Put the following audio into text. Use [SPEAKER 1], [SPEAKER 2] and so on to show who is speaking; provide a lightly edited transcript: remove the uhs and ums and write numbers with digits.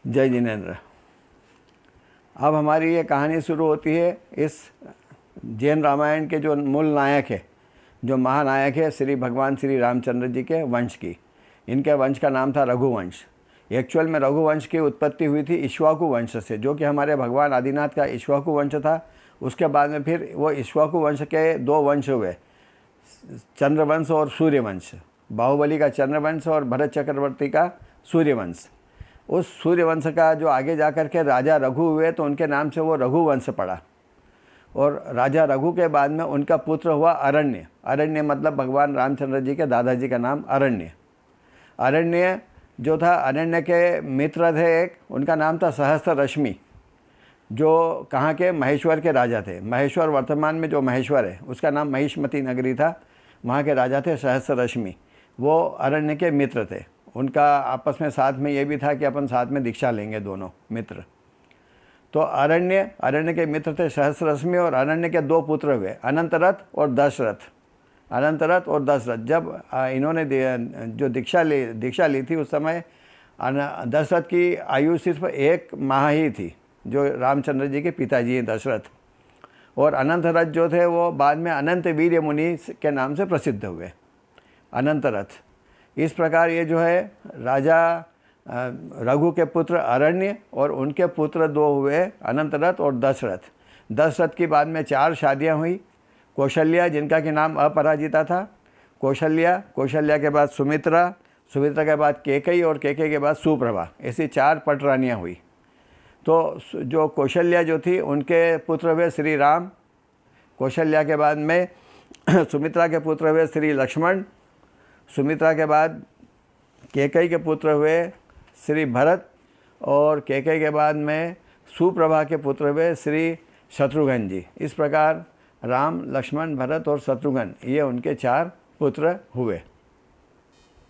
[SPEAKER 1] जय जिनेन्द्र। अब हमारी ये कहानी शुरू होती है इस जैन रामायण के जो मूल नायक है, जो महानायक है, श्री भगवान श्री रामचंद्र जी के वंश की। इनके वंश का नाम था रघुवंश। एक्चुअल में रघुवंश की उत्पत्ति हुई थी इक्ष्वाकु वंश से, जो कि हमारे भगवान आदिनाथ का इक्ष्वाकु वंश था। उसके बाद में फिर वो इक्ष्वाकु वंश के दो वंश हुए, चंद्रवंश और सूर्यवंश। बाहुबली का चंद्रवंश और भरत चक्रवर्ती का सूर्यवंश। उस सूर्यवंश का जो आगे जाकर के राजा रघु हुए तो उनके नाम से वो रघुवंश पड़ा। और राजा रघु के बाद में उनका पुत्र हुआ अरण्य। अरण्य मतलब भगवान रामचंद्र जी के दादाजी का नाम अरण्य। अरण्य जो था, अरण्य के मित्र थे एक, उनका नाम था सहस्त्र रश्मि, जो कहाँ के, महेश्वर के राजा थे। महेश्वर वर्तमान में जो महेश्वर है उसका नाम महिष्मती नगरी था, वहाँ के राजा थे सहस्त्र रश्मि। वो अरण्य के मित्र थे। उनका आपस में साथ में ये भी था कि अपन साथ में दीक्षा लेंगे दोनों मित्र। तो अरण्य के मित्र थे सहस्ररश्मि, और अरण्य के दो पुत्र हुए, अनंतरथ और दशरथ। अनंतरथ और दशरथ, जब इन्होंने जो दीक्षा ली थी उस समय दशरथ की आयु सिर्फ 1 माह ही थी, जो रामचंद्र जी के पिताजी हैं दशरथ। और अनंतरथ जो थे वो बाद में अनंत वीर्य मुनि के नाम से प्रसिद्ध हुए, अनंतरथ। इस प्रकार ये जो है राजा रघु के पुत्र अरण्य और उनके पुत्र दो हुए अनंतरथ और दशरथ। दशरथ की बाद में 4 शादियां हुई। कौशल्या, जिनका कि नाम अपराजिता था, कौशल्या के बाद सुमित्रा के बाद कैकेयी और कैकेयी के बाद सुप्रभा। ऐसी 4 पटरानियाँ हुई। तो जो कौशल्या जो थी उनके पुत्र हुए श्री राम। कौशल्या के बाद में सुमित्रा के पुत्र हुए श्री लक्ष्मण। सुमित्रा के बाद कैकेयी के पुत्र हुए श्री भरत, और कैकेयी के बाद में सुप्रभा के पुत्र हुए श्री शत्रुघ्न जी। इस प्रकार राम, लक्ष्मण, भरत और शत्रुघ्न, ये उनके 4 पुत्र हुए।